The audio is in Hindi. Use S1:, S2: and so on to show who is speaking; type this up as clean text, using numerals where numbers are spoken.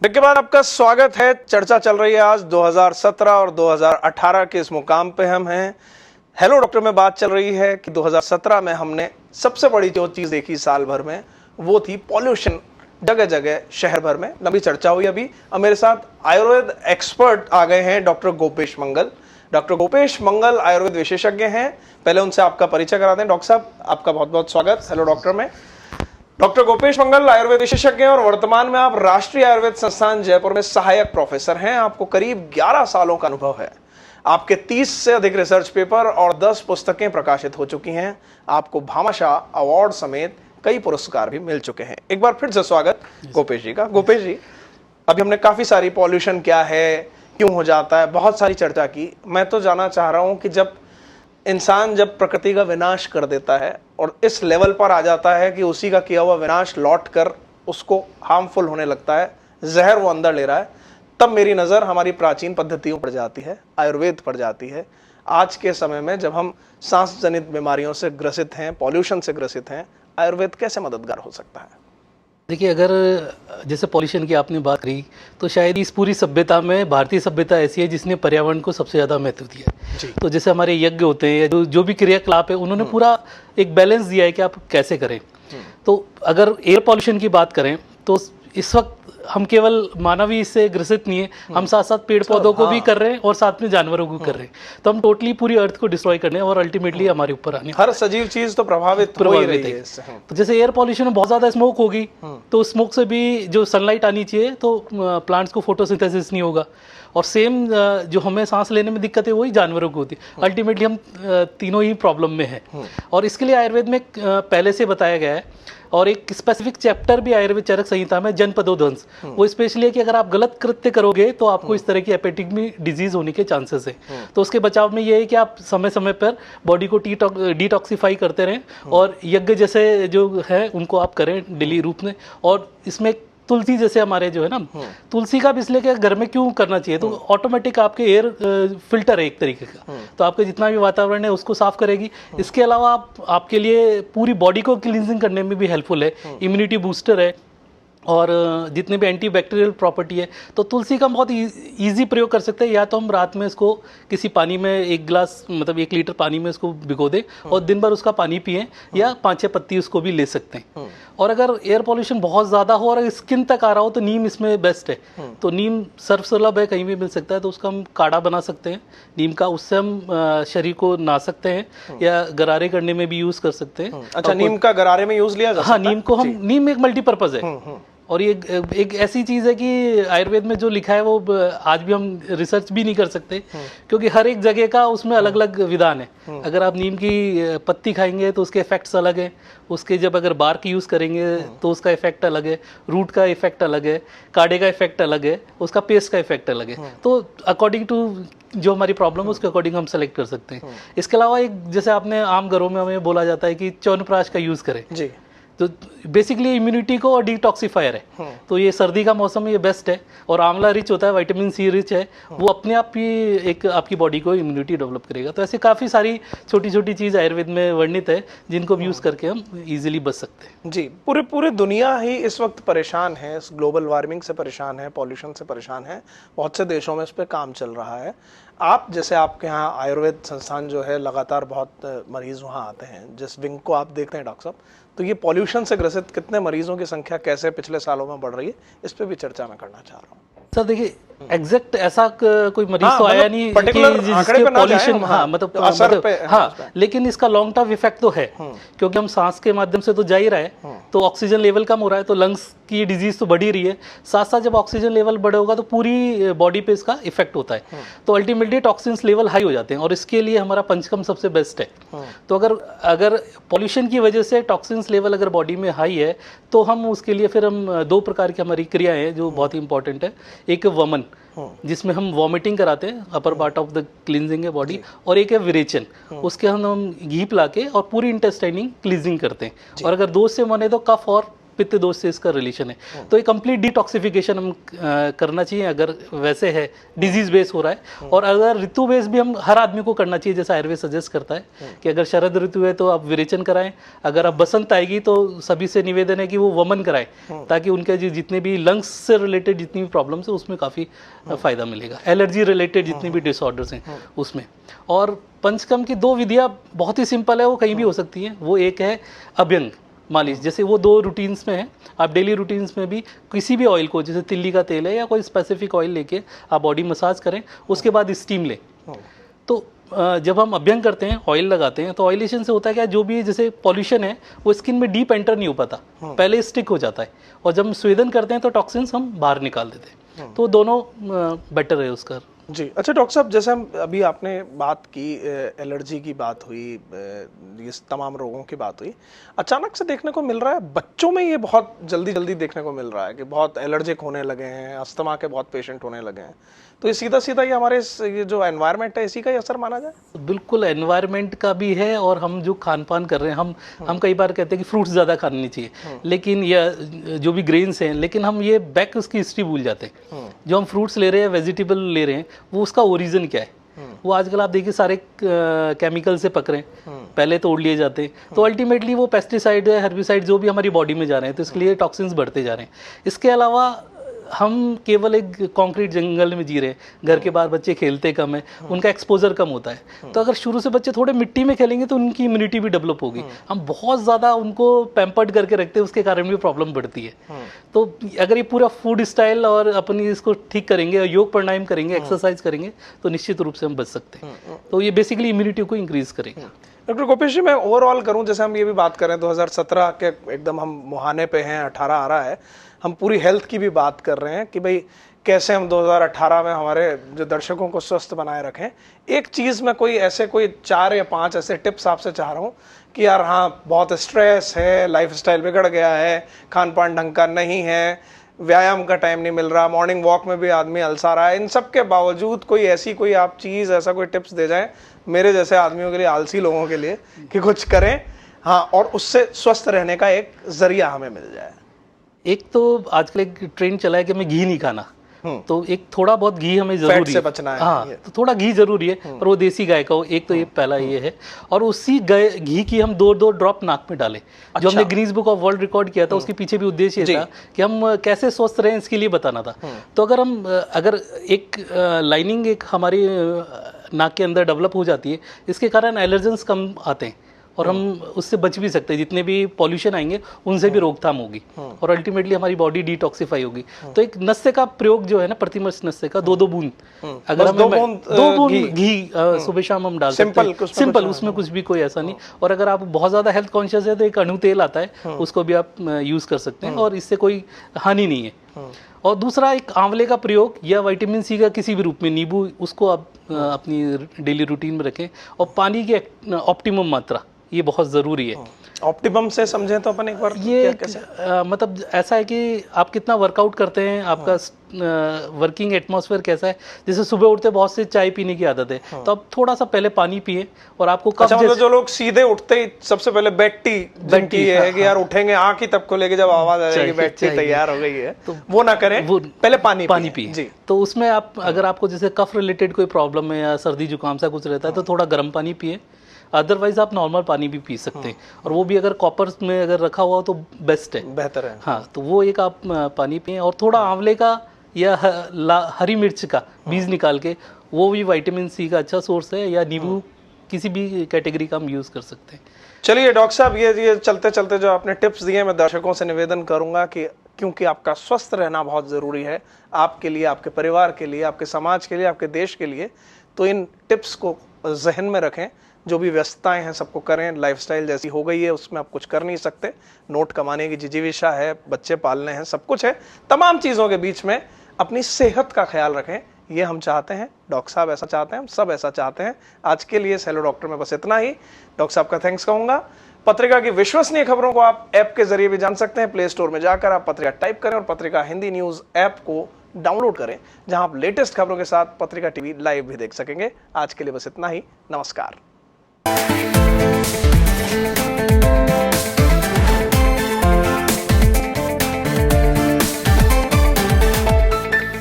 S1: ब्रेक के बाद आपका स्वागत है। चर्चा चल रही है आज 2017 और 2018 के इस मुकाम पे हम हैं। हेलो डॉक्टर में बात चल रही है कि 2017 में हमने सबसे बड़ी जो चीज देखी साल भर में वो थी पॉल्यूशन। जगह जगह शहर भर में लंबी चर्चा हुई। अभी मेरे साथ आयुर्वेद एक्सपर्ट आ गए हैं डॉक्टर गोपेश मंगल। डॉक्टर गोपेश मंगल आयुर्वेद विशेषज्ञ हैं। पहले उनसे आपका परिचय करा दें। डॉक्टर साहब, आपका बहुत बहुत स्वागत हेलो डॉक्टर में। डॉक्टर गोपेश मंगल आयुर्वेद विशेषज्ञ हैं और वर्तमान में आप राष्ट्रीय आयुर्वेद संस्थान जयपुर में सहायक प्रोफेसर हैं। आपको करीब 11 सालों का अनुभव है। आपके 30 से अधिक रिसर्च पेपर और 10 पुस्तकें प्रकाशित हो चुकी हैं। आपको भामाशाह अवार्ड समेत कई पुरस्कार भी मिल चुके हैं। एक बार फिर से स्वागत गोपेश जी का। गोपेश जी, अभी हमने काफी सारी पॉल्यूशन क्या है, क्यों हो जाता है, बहुत सारी चर्चा की। मैं तो जानना चाह रहा हूं कि जब इंसान प्रकृति का विनाश कर देता है और इस लेवल पर आ जाता है कि उसी का किया हुआ विनाश लौट कर उसको हार्मफुल होने लगता है, जहर वो अंदर ले रहा है, तब मेरी नज़र हमारी प्राचीन पद्धतियों पर जाती है, आयुर्वेद पर जाती है। आज के समय में जब हम सांस जनित बीमारियों से ग्रसित हैं, पॉल्यूशन से ग्रसित हैं, आयुर्वेद कैसे मददगार हो सकता है?
S2: देखिए, अगर जैसे पॉल्यूशन की आपने बात करी तो शायद इस पूरी सभ्यता में भारतीय सभ्यता ऐसी है जिसने पर्यावरण को सबसे ज़्यादा महत्व दिया है। तो जैसे हमारे यज्ञ होते हैं या जो भी क्रियाकलाप है, उन्होंने पूरा एक बैलेंस दिया है कि आप कैसे करें। तो अगर एयर पॉल्यूशन की बात करें तो इस वक्त हम केवल मानव ही इससे ग्रसित नहीं है, हम साथ साथ पेड़ पौधों को भी कर रहे हैं और साथ में जानवरों को कर रहे हैं। तो हम टोटली पूरी अर्थ को डिस्ट्रॉय करने हैं और अल्टीमेटली हमारे ऊपर आने, हर
S1: सजीव चीज तो प्रभावित हो रही है।
S2: तो जैसे एयर पॉल्यूशन में बहुत ज्यादा स्मोक होगी तो स्मोक से भी जो सनलाइट आनी चाहिए तो प्लांट्स को फोटोसिंथेसिस नहीं होगा। और सेम जो हमें सांस लेने में दिक्कत है वही जानवरों को होती है। अल्टीमेटली हम तीनों ही प्रॉब्लम में हैं। और इसके लिए आयुर्वेद में पहले से बताया गया है और एक स्पेसिफिक चैप्टर भी आयुर्वेद चरक संहिता में जनपदोध्वंस, वो स्पेशली है कि अगर आप गलत कृत्य करोगे तो आपको इस तरह की एपेटिक डिजीज होने के चांसेस है। तो उसके बचाव में ये है कि आप समय समय पर बॉडी को डिटॉक्सिफाई करते रहें और यज्ञ जैसे जो है उनको आप करें डेली रूप में। और इसमें तुलसी जैसे हमारे जो है ना, तुलसी का भी इसलिए घर में क्यों करना चाहिए, तो ऑटोमेटिक आपके एयर फिल्टर है एक तरीके का, तो आपके जितना भी वातावरण है उसको साफ करेगी। इसके अलावा आपके लिए पूरी बॉडी को क्लींजिंग करने में भी हेल्पफुल है, इम्यूनिटी बूस्टर है और जितने भी एंटीबैक्टीरियल प्रॉपर्टी है। तो तुलसी का बहुत इजी प्रयोग कर सकते हैं। या तो हम रात में इसको किसी पानी में 1 गिलास मतलब 1 लीटर पानी में इसको भिगो दें और दिन भर उसका पानी पिएं, या 5-6 पत्ती उसको भी ले सकते हैं। और अगर एयर पॉल्यूशन बहुत ज़्यादा हो और स्किन तक आ रहा हो तो नीम इसमें बेस्ट है। तो नीम सर्वसुलभ है, कहीं भी मिल सकता है, तो उसका हम काढ़ा बना सकते हैं नीम का, उससे हम शरीर को नहा सकते हैं या गरारे करने में भी यूज़ कर सकते हैं।
S1: अच्छा, नीम का गरारे में यूज़ लिया जा सकता है?
S2: हाँ, नीम को हम, नीम एक मल्टीपर्पज़ है। और ये एक ऐसी चीज़ है कि आयुर्वेद में जो लिखा है वो आज भी हम रिसर्च भी नहीं कर सकते, क्योंकि हर एक जगह का उसमें अलग अलग विधान है। अगर आप नीम की पत्ती खाएंगे तो उसके इफेक्ट्स अलग हैं, उसके जब अगर बार्क यूज़ करेंगे तो उसका इफेक्ट अलग है, रूट का इफेक्ट अलग है, काढ़े का इफेक्ट अलग है, उसका पेस्ट का इफेक्ट अलग है। तो अकॉर्डिंग टू जो हमारी प्रॉब्लम है उसके अकॉर्डिंग हम सेलेक्ट कर सकते हैं। इसके अलावा एक जैसे आपने आम घरों में हमें बोला जाता है कि च्यवनप्राश का यूज़ करें जी, तो बेसिकली इम्यूनिटी को और डिटॉक्सिफायर है। तो ये सर्दी का मौसम में ये बेस्ट है। और आंवला रिच होता है, विटामिन सी रिच है, वो अपने आप ही एक आपकी बॉडी को इम्यूनिटी डेवलप करेगा। तो ऐसे काफ़ी सारी छोटी छोटी चीज़ आयुर्वेद में वर्णित है जिनको हम यूज़ करके हम इजीली बच सकते हैं
S1: जी। पूरी दुनिया ही इस वक्त परेशान है, इस ग्लोबल वार्मिंग से परेशान है, पॉल्यूशन से परेशान है। बहुत से देशों में इस पर काम चल रहा है। आप जैसे आपके यहाँ आयुर्वेद संस्थान जो है, लगातार बहुत मरीज वहाँ आते हैं, जिस विंग को आप देखते हैं डॉक्टर साहब, तो ये पॉल्यूशन से ग्रसित कितने मरीजों की संख्या कैसे पिछले सालों में बढ़ रही है, इस पे भी चर्चा मैं करना चाह रहा हूँ।
S2: सर देखिए, एग्जैक्ट ऐसा कोई मरीज तो आया नहीं कि जिसके पॉल्यूशन लेकिन इसका लॉन्ग टर्म इफेक्ट तो है, क्योंकि हम सांस के माध्यम से तो जा ही रहा है, तो ऑक्सीजन लेवल कम हो रहा है, तो लंग्स की डिजीज तो बढ़ ही रही है। साथ साथ जब ऑक्सीजन लेवल बढ़ेगा तो पूरी बॉडी पे इसका इफेक्ट होता है, तो अल्टीमेटली टॉक्सिन्स लेवल हाई हो जाते हैं। और इसके लिए हमारा पंचकर्म सबसे बेस्ट है। तो अगर पॉल्यूशन की वजह से टॉक्सिन्स लेवल अगर बॉडी में हाई है तो हम उसके लिए फिर हम 2 प्रकार की हमारी क्रिया है जो बहुत ही इंपॉर्टेंट है। एक वमन, जिसमें हम वॉमिटिंग कराते हैं, upper part of the cleansing है बॉडी, और एक है विरेचन, उसके हम घी पिला के और पूरी इंटेस्टाइनिंग क्लींजिंग करते हैं। और अगर 2 से मन है तो कफ और पित्त दोष से इसका रिलेशन है। तो एक कंप्लीट डिटॉक्सिफिकेशन हम करना चाहिए अगर वैसे है डिजीज बेस हो रहा है। और अगर ऋतु बेस भी हम हर आदमी को करना चाहिए, जैसा आयुर्वेद सजेस्ट करता है कि अगर शरद ऋतु है तो आप विरेचन कराएं, अगर आप बसंत आएगी तो सभी से निवेदन है कि वो वमन कराएं, ताकि उनके जितने भी लंग्स से रिलेटेड जितनी भी प्रॉब्लम्स है उसमें काफ़ी फायदा मिलेगा। एलर्जी रिलेटेड जितनी भी डिसऑर्डर्स हैं उसमें। और पंचकर्म की 2 विधियाँ बहुत ही सिंपल है, वो कहीं भी हो सकती हैं। वो एक है अभ्यंग मालिश, जैसे वो 2 रूटीन्स में है। आप डेली रूटीन्स में भी किसी भी ऑयल को, जैसे तिल्ली का तेल है या कोई स्पेसिफिक ऑयल लेके आप बॉडी मसाज करें, उसके बाद स्टीम लें। तो जब हम अभ्यंग करते हैं, ऑयल लगाते हैं, तो ऑयलेशन से होता है क्या, जो भी जैसे पॉल्यूशन है वो स्किन में डीप एंटर नहीं हो पाता, पहले स्टिक हो जाता है। और जब हम स्वेदन करते हैं तो टॉक्सिन्स हम बाहर निकाल देते हैं। तो दोनों बेटर है उसका।
S1: जी अच्छा डॉक्टर साहब, जैसे हम अभी आपने बात की, एलर्जी की बात हुई, ये तमाम रोगों की बात हुई, अचानक से देखने को मिल रहा है बच्चों में ये बहुत जल्दी जल्दी देखने को मिल रहा है कि बहुत एलर्जिक होने लगे हैं, अस्थमा के बहुत पेशेंट होने लगे हैं। तो ये सीधा सीधा ये हमारे ये जो एनवायरनमेंट है इसी का ही असर माना जाए?
S2: बिल्कुल एनवायरनमेंट का भी है, और हम जो खान पान कर रहे हैं, हम कई बार कहते हैं कि फ्रूट्स ज़्यादा खाने चाहिए, लेकिन या जो भी ग्रेन्स हैं, लेकिन हम ये बैक उसकी हिस्ट्री भूल जाते हैं। जो हम फ्रूट्स ले रहे हैं, वेजिटेबल ले रहे हैं, वो उसका ओरिजिन क्या है। वो आजकल आप देखिए सारे केमिकल से पक रहे हैं, पहले तोड़ लिए जाते हैं, तो अल्टीमेटली वो पेस्टिसाइड है, हर्बिसाइड जो भी हमारी बॉडी में जा रहे हैं, तो इसके लिए टॉक्सिन्स बढ़ते जा रहे हैं। इसके अलावा हम केवल एक कंक्रीट जंगल में जी रहे हैं, घर के बाहर बच्चे खेलते कम है, उनका एक्सपोजर कम होता है। तो अगर शुरू से बच्चे थोड़े मिट्टी में खेलेंगे तो उनकी इम्यूनिटी भी डेवलप होगी। हम बहुत ज़्यादा उनको पैम्पर्ड करके रखते हैं, उसके कारण भी प्रॉब्लम बढ़ती है। तो अगर ये पूरा फूड स्टाइल और अपनी इसको ठीक करेंगे, योग प्राणायाम करेंगे, एक्सरसाइज करेंगे, तो निश्चित रूप से हम बच सकते हैं। तो ये बेसिकली इम्यूनिटी को इंक्रीज करेगा।
S1: डॉक्टर गोपेश जी, मैं ओवरऑल करूं, जैसे हम ये भी बात करें 2017 के एकदम हम मुहाने पे हैं, 18 आ रहा है, हम पूरी हेल्थ की भी बात कर रहे हैं कि भाई कैसे हम 2018 में हमारे जो दर्शकों को स्वस्थ बनाए रखें। एक चीज़ में कोई 4 या 5 ऐसे टिप्स आपसे चाह रहा हूँ कि यार हाँ, बहुत स्ट्रेस है, लाइफस्टाइल बिगड़ गया है, खान पान ढंग का नहीं है, व्यायाम का टाइम नहीं मिल रहा, मॉर्निंग वॉक में भी आदमी अलसा रहा है, इन सब के बावजूद कोई आप चीज़, ऐसा कोई टिप्स दे जाएं मेरे जैसे आदमियों के लिए, आलसी लोगों के लिए, कि कुछ करें हाँ, और उससे स्वस्थ रहने का एक जरिया हमें मिल जाए।
S2: एक तो आजकल एक ट्रेंड चला है कि हमें घी नहीं खाना, तो एक थोड़ा बहुत घी हमें जरूरी
S1: से बचना है।
S2: हाँ, तो थोड़ा घी जरूरी है, पर वो देसी गाय का हो। एक तो ये पहला ये है, और उसी घी की हम 2-2 ड्रॉप नाक में डालें। जो हमने Guinness book of world record किया था, उसके पीछे भी उद्देश्य ये था कि हम कैसे स्वस्थ रहें, इसके लिए बताना था। तो अगर एक लाइनिंग एक हमारी नाक के अंदर डेवलप हो जाती है, इसके कारण एलर्जेंस कम आते हैं, और हम उससे बच भी सकते हैं। जितने भी पॉल्यूशन आएंगे उनसे भी रोकथाम होगी, और अल्टीमेटली हमारी बॉडी डिटॉक्सिफाई होगी। तो एक नस्से का प्रयोग जो है ना, प्रतिमर्श नस्से का 2-2 बूंद, अगर हम 2 बूंद घी सुबह शाम हम डाल सकते हैं, सिंपल, उसमें कुछ भी कोई ऐसा नहीं। और अगर आप बहुत ज्यादा हेल्थ कॉन्शियस है तो एक अणु तेल आता है, उसको भी आप यूज कर सकते हैं, और इससे कोई हानि नहीं है। और दूसरा, एक आंवले का प्रयोग या विटामिन सी का किसी भी रूप में, नींबू, उसको आप अपनी डेली रूटीन में रखें। और पानी की ऑप्टिमम मात्रा, ये बहुत ज़रूरी है।
S1: ऑप्टिमम से समझें तो अपन एक बार
S2: ये मतलब ऐसा है कि आप कितना वर्कआउट करते हैं, आपका वर्किंग एटमॉस्फेयर कैसा है। जैसे सुबह उठते बहुत से चाय पीने की आदत है, तो आप थोड़ा सा पहले पानी पिए, और आपको
S1: अच्छा, मतलब जो लोग सीधे उठते ही सबसे पहले बेड टी है कि यार उठेंगे आंख ही तब खोलेंगे जब आवाज आ जाएगी बेड टी तैयार हो गई है, तो वो ना करें, पहले पानी पिए।
S2: तो उसमें आप, अगर आपको जैसे कफ रिलेटेड कोई प्रॉब्लम है या सर्दी जुकाम सा कुछ रहता है, तो थोड़ा गर्म पानी पिए। अदरवाइज आप नॉर्मल पानी भी पी सकते हैं, और वो भी अगर कॉपर में अगर रखा हुआ हो तो बेस्ट है, बेहतर है। हाँ, तो वो एक आप पानी पिए, और थोड़ा आंवले का या हरी मिर्च का बीज निकाल के, वो भी विटामिन सी का अच्छा सोर्स है, या नींबू, किसी भी कैटेगरी का हम यूज कर सकते हैं।
S1: चलिए डॉक्टर साहब, ये चलते चलते जो आपने टिप्स दिए, मैं दर्शकों से निवेदन करूंगा कि क्योंकि आपका स्वस्थ रहना बहुत जरूरी है, आपके लिए, आपके परिवार के लिए, आपके समाज के लिए, आपके देश के लिए, तो इन टिप्स को जहन में रखें। जो भी व्यस्तताएं हैं सबको करें, लाइफस्टाइल जैसी हो गई है उसमें आप कुछ कर नहीं सकते, नोट कमाने की जिजीविषा है, बच्चे पालने हैं, सब कुछ है, तमाम चीज़ों के बीच में अपनी सेहत का ख्याल रखें, ये हम चाहते हैं, डॉक्टर साहब ऐसा चाहते हैं, हम सब ऐसा चाहते हैं। आज के लिए हेलो डॉक्टर में बस इतना ही। डॉक्टर साहब का थैंक्स कहूँगा। पत्रिका की विश्वसनीय खबरों को आप ऐप के जरिए भी जान सकते हैं। प्ले स्टोर में जाकर आप पत्रिका टाइप करें और पत्रिका हिंदी न्यूज़ ऐप को डाउनलोड करें, जहां आप लेटेस्ट खबरों के साथ पत्रिका टीवी लाइव भी देख सकेंगे। आज के लिए बस इतना ही, नमस्कार।